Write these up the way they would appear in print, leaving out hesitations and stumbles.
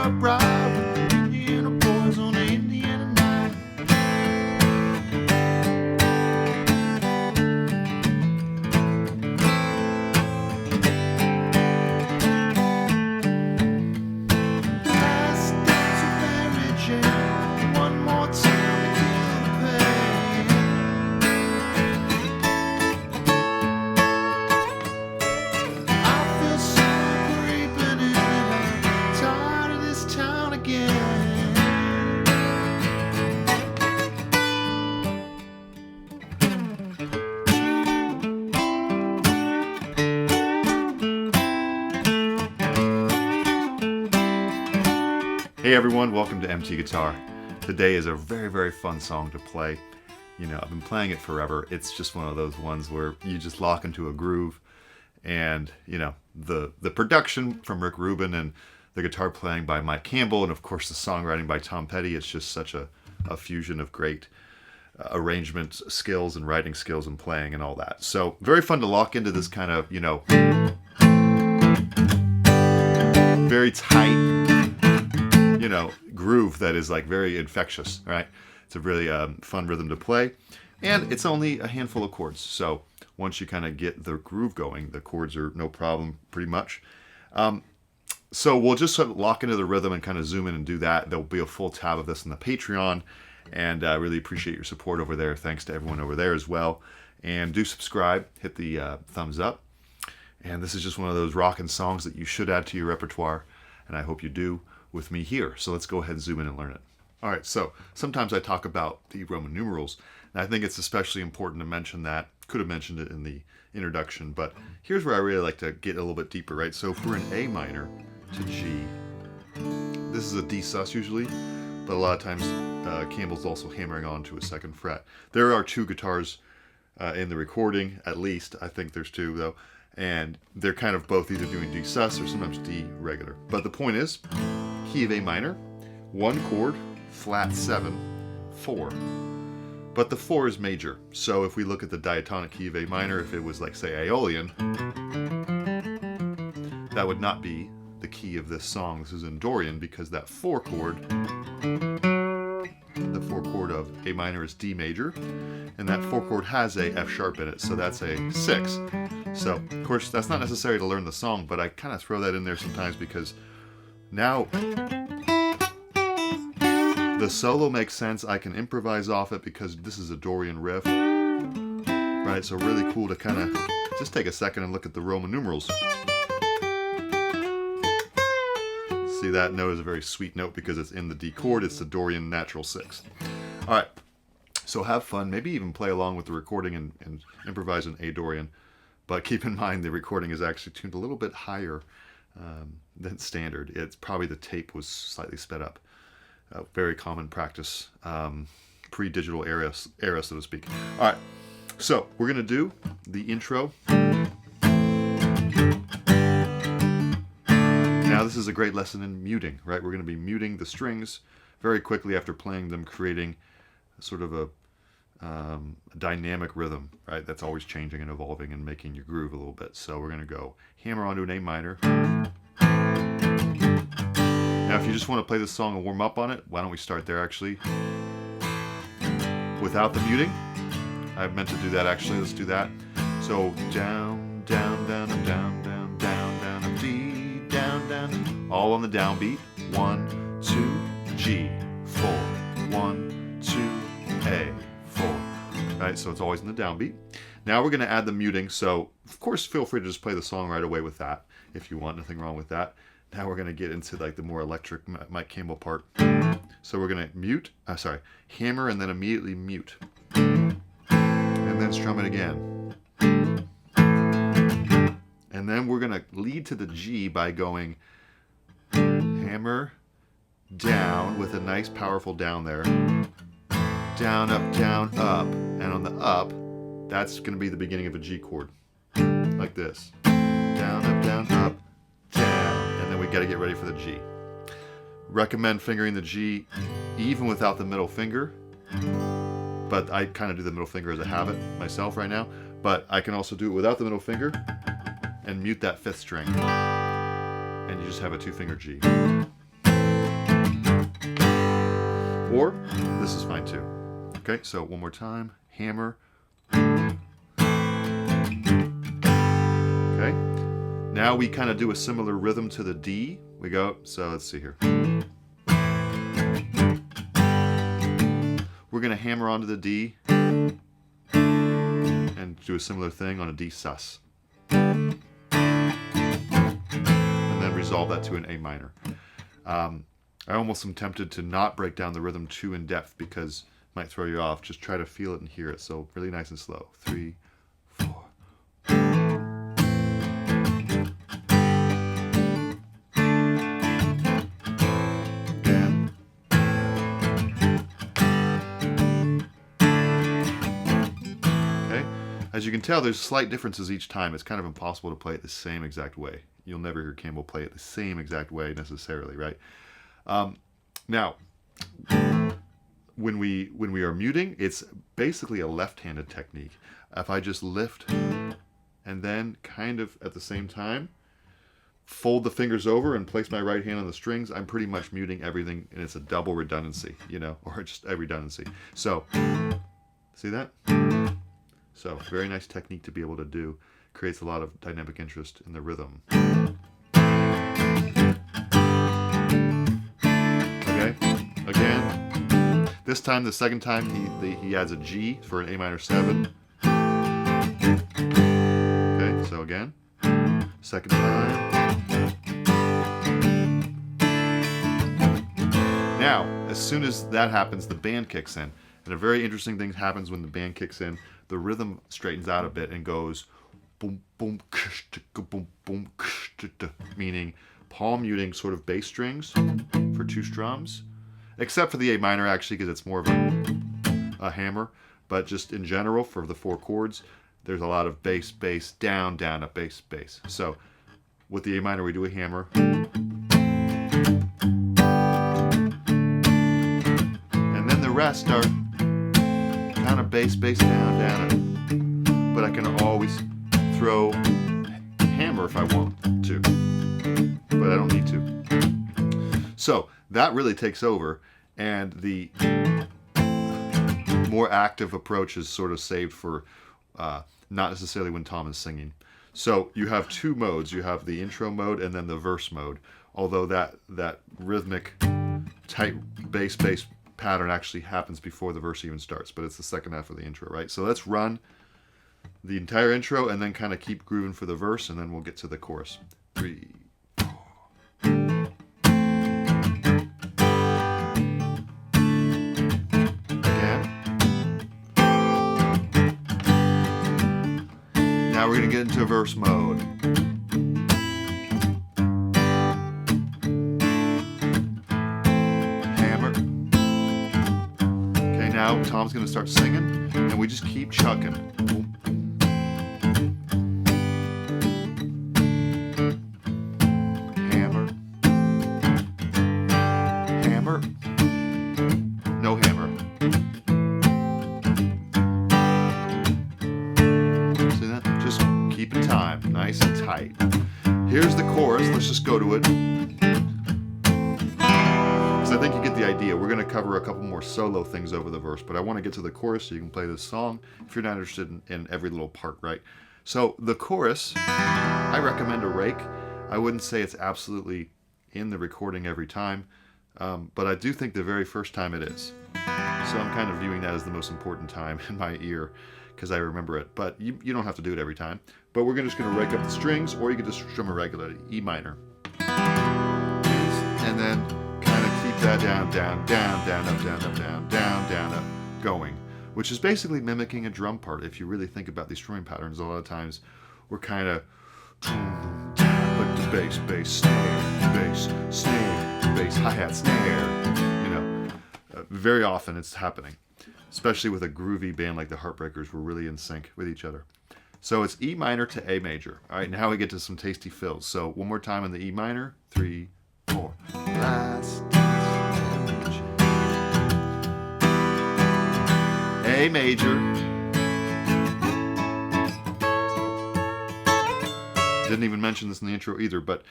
a bride with Indiana boys on an Indiana night. Last dance with Mary Jane, one more time to kill the pain. I feel summer creeping in and I'm tired of this town again. Hey everyone, welcome to MT Guitar. Today is a very, very fun song to play. You know, I've been playing it forever. It's just one of those ones where you just lock into a groove, and you know, the production from Rick Rubin and the guitar playing by Mike Campbell, and of course the songwriting by Tom Petty. It's just such a fusion of great arrangement skills and writing skills and playing and all that. So very fun to lock into this kind of, you know, very tight, you know, groove that is like very infectious, right? It's a really fun rhythm to play, and it's only a handful of chords. So once you kind of get the groove going, the chords are no problem pretty much. So we'll just sort of lock into the rhythm and kind of zoom in and do that. There'll be a full tab of this in the Patreon, and I really appreciate your support over there. Thanks to everyone over there as well. And do subscribe, hit the thumbs up. And this is just one of those rockin' songs that you should add to your repertoire, and I hope you do with me here. So let's go ahead and zoom in and learn it. All right, so sometimes I talk about the Roman numerals, and I think it's especially important to mention that. Could have mentioned it in the introduction, but here's where I really like to get a little bit deeper, right? So if we're in A minor to G, this is a D sus usually, but a lot of times Campbell's also hammering on to a second fret. There are two guitars in the recording, at least. I think there's two though, and they're kind of both either doing D sus or sometimes D regular. But the point is, key of A minor, one chord, flat 7, 4. But the 4 is major. So if we look at the diatonic key of A minor, if it was like, say, Aeolian, that would not be the key of this song. This is in Dorian, because that 4 chord, the 4 chord of A minor is D major, and that 4 chord has a F sharp in it, so that's a 6. So, of course, that's not necessary to learn the song, but I kind of throw that in there sometimes because now the solo makes sense. I can improvise off it because this is a Dorian riff, right? So really cool to kind of just take a second and look at the Roman numerals. See, that note is a very sweet note because it's in the D chord. It's the Dorian natural 6. All right, so have fun. Maybe even play along with the recording and improvise an A Dorian. But keep in mind the recording is actually tuned a little bit higher than standard. It's probably the tape was slightly sped up. Very common practice, pre-digital era, so to speak. All right, so we're going to do the intro. Now this is a great lesson in muting, right? We're going to be muting the strings very quickly after playing them, creating sort of a dynamic rhythm, right? That's always changing and evolving and making your groove a little bit. So we're going to go hammer onto an A minor. Now if you just want to play this song and warm up on it, why don't we start there actually without the muting. I meant to do that actually. Let's do that. So down, down, down, down, down, down, down, D, down, down, all on the downbeat. 1, 2, G, 4, 1, 2, A, 4. Right, so it's always in the downbeat. Now we're going to add the muting, so of course feel free to just play the song right away with that if you want, nothing wrong with that. Now we're going to get into like the more electric Mike Campbell part. So we're going to hammer and then immediately mute. And then strum it again. And then we're going to lead to the G by going hammer, down with a nice powerful down there. Down, up, up. And on the up, that's going to be the beginning of a G chord. Like this. Down, up, down, down. And then we got to get ready for the G. Recommend fingering the G even without the middle finger. But I kind of do the middle finger as a habit myself right now. But I can also do it without the middle finger and mute that 5th string. And you just have a 2-finger G. Or this is fine too. Okay, so one more time. Hammer. Okay. Now we kind of do a similar rhythm to the D. We go, so let's see here. We're going to hammer onto the D and do a similar thing on a D sus. And then resolve that to an A minor. I almost am tempted to not break down the rhythm too in depth because it might throw you off. Just try to feel it and hear it. So really nice and slow. 3, 4. Again. Okay. As you can tell, there's slight differences each time. It's kind of impossible to play it the same exact way. You'll never hear Campbell play it the same exact way necessarily, right? Now, when we are muting, it's basically a left-handed technique. If I just lift and then kind of at the same time fold the fingers over and place my right hand on the strings, I'm pretty much muting everything, and it's a double redundancy, you know, or just a redundancy. So, see that? So, very nice technique to be able to do. Creates a lot of dynamic interest in the rhythm. Okay, again. This time, the second time, he adds a G for an A minor 7. Okay, so again, second time. Now, as soon as that happens, the band kicks in. And a very interesting thing happens when the band kicks in. The rhythm straightens out a bit and goes boom, boom, boom, boom, meaning palm muting sort of bass strings for 2 strums, except for the A minor actually, because it's more of a hammer. But just in general, for the 4 chords, there's a lot of bass, bass, down, down, up, bass, bass. So with the A minor, we do a hammer. And then the rest are kind of bass, bass, down, down, up. But I can always throw hammer if I want to, but I don't need to. So that really takes over, and the more active approach is sort of saved for not necessarily when Tom is singing. So you have 2 modes. You have the intro mode and then the verse mode, although that rhythmic tight bass pattern actually happens before the verse even starts, but it's the second half of the intro, right? So let's run the entire intro and then kind of keep grooving for the verse, and then we'll get to the chorus. 3, 4. Again. Now we're going to get into verse mode. Hammer. Okay, now Tom's going to start singing, and we just keep chucking. No hammer. See that? Just keeping time, nice and tight. Here's the chorus. Let's just go to it. Because I think you get the idea. We're going to cover a couple more solo things over the verse, but I want to get to the chorus so you can play this song if you're not interested in every little part, right? So the chorus, I recommend a rake. I wouldn't say it's absolutely in the recording every time. But I do think the very first time it is. So I'm kind of viewing that as the most important time in my ear because I remember it. But you don't have to do it every time. But we're just going to rake up the strings, or you could just strum a regular E minor. And then kind of keep that down, down, down, down, up, down, up, down, down, down, up, going. Which is basically mimicking a drum part. If you really think about these strumming patterns, a lot of times we're kind of like the bass, bass, snare, bass, snare, bass, hi-hat, snare. You know, very often it's happening, especially with a groovy band like the Heartbreakers. We're really in sync with each other. So it's E minor to A major. All right, now we get to some tasty fills. So one more time in the E minor. 3, 4. Last stage. A major. Didn't even mention this in the intro either, but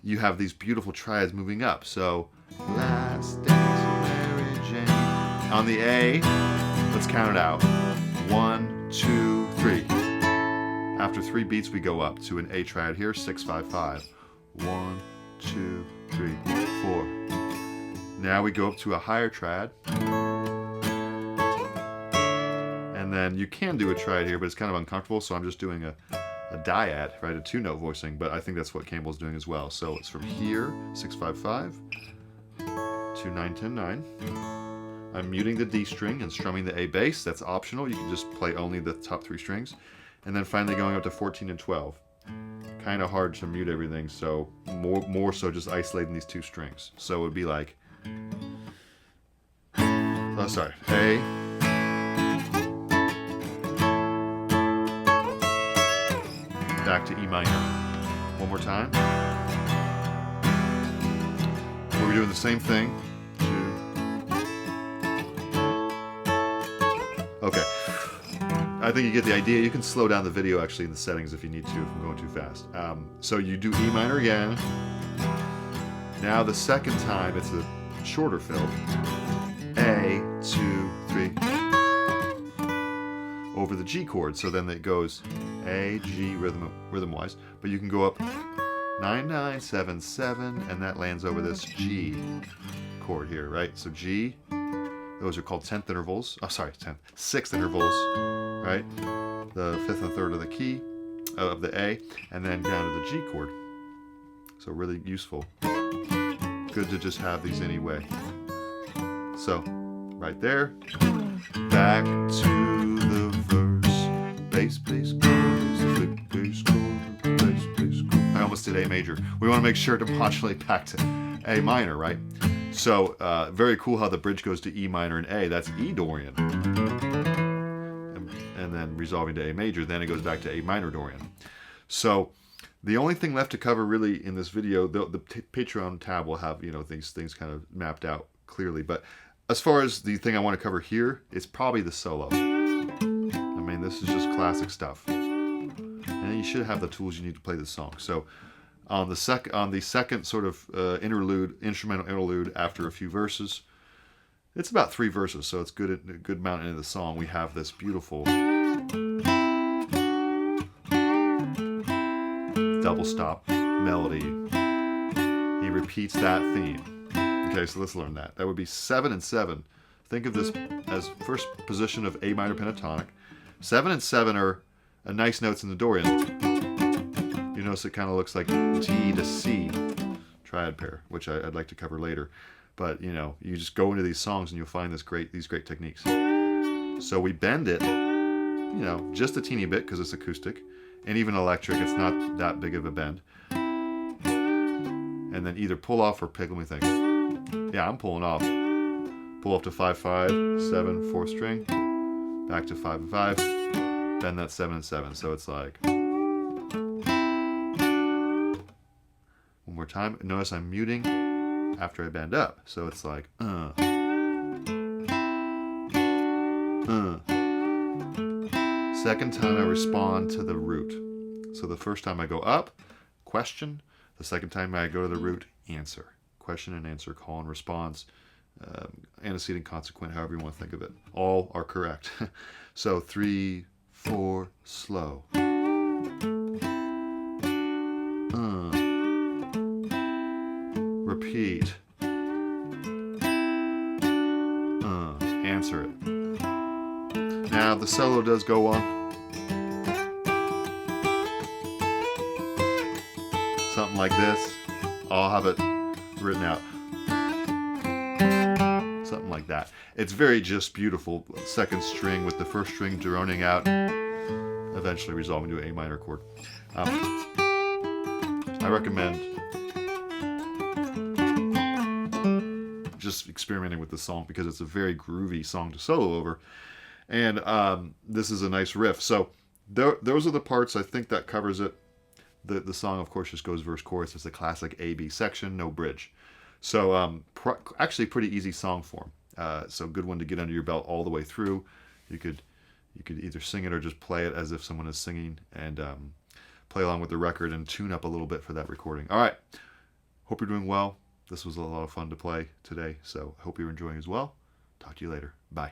you have these beautiful triads moving up. So last last dance with Mary Jane. On the A, let's count it out. 1, 2, 3. After 3 beats, we go up to an A triad here, 6, 5, 5. 1, 2, 3, 4. Now we go up to a higher triad. And then you can do a triad here, but it's kind of uncomfortable, so I'm just doing a dyad, right? A 2-note voicing, but I think that's what Campbell's doing as well. So it's from here, 6, 5, 5, to 9, 10, 9. I'm muting the D string and strumming the A bass. That's optional. You can just play only the top 3 strings. And then finally going up to 14 and 12. Kind of hard to mute everything, so more so just isolating these 2 strings. So it would be like, oh, sorry, A, back to E minor. One more time. We're doing the same thing. Okay. I think you get the idea. You can slow down the video actually in the settings if you need to, if I'm going too fast. So you do E minor again. Now the second time it's a shorter fill. A, 2, 3. Over the G chord. So then it goes A, G rhythm-wise. But you can go up 9, 9, 7, 7, and that lands over this G chord here, right? So G. Those are called 10th intervals. Oh, sorry, 6th intervals, right? The 5th and 3rd of the key of the A, and then down to the G chord. So really useful. Good to just have these anyway. So, right there. Back to the verse. Bass, bass, chorus, bass, chorus, bass, bass, chorus. I almost did A major. We want to make sure to modulate back to A minor, right? So, very cool how the bridge goes to E minor and A. That's E Dorian. And then resolving to A major. Then it goes back to A minor Dorian. So, the only thing left to cover really in this video, the Patreon tab will have, you know, these things kind of mapped out clearly. But as far as the thing I want to cover here, it's probably the solo. I mean, this is just classic stuff. And you should have the tools you need to play this song. So, on the second sort of instrumental interlude after a few verses, it's about 3 verses, so it's a good amount into the song. We have this beautiful double stop melody. He repeats that theme. Okay, so let's learn that. That would be 7 and 7. Think of this as first position of A minor pentatonic. 7 and 7 are nice notes in the Dorian. You notice it kind of looks like G to C triad pair, which I'd like to cover later. But you know, you just go into these songs and you'll find these great techniques. So we bend it, you know, just a teeny bit because it's acoustic, and even electric, it's not that big of a bend. And then either pull off or pick. Let me think. Yeah, I'm pulling off. Pull off to 5, 5, 7, 4th string, back to 5 and 5, bend that 7 and 7. So it's like. One more time. Notice I'm muting after I bend up. So it's like, Second time I respond to the root. So the first time I go up, question. The second time I go to the root, answer. Question and answer, call and response, antecedent, consequent, however you want to think of it. All are correct. So 3, 4, slow. Repeat. Answer it. Now the solo does go on. Something like this. I'll have it written out. Something like that. It's very just beautiful. Second string with the first string droning out, eventually resolving to an A minor chord. I recommend just experimenting with the song because it's a very groovy song to solo over. And this is a nice riff. So those are the parts. I think that covers it. The song, of course, just goes verse chorus. It's a classic A-B section, no bridge. So actually pretty easy song form. So good one to get under your belt all the way through. You could either sing it or just play it as if someone is singing and play along with the record and tune up a little bit for that recording. All right. Hope you're doing well. this was a lot of fun to play today, so I hope you're enjoying as well. Talk to you later. Bye.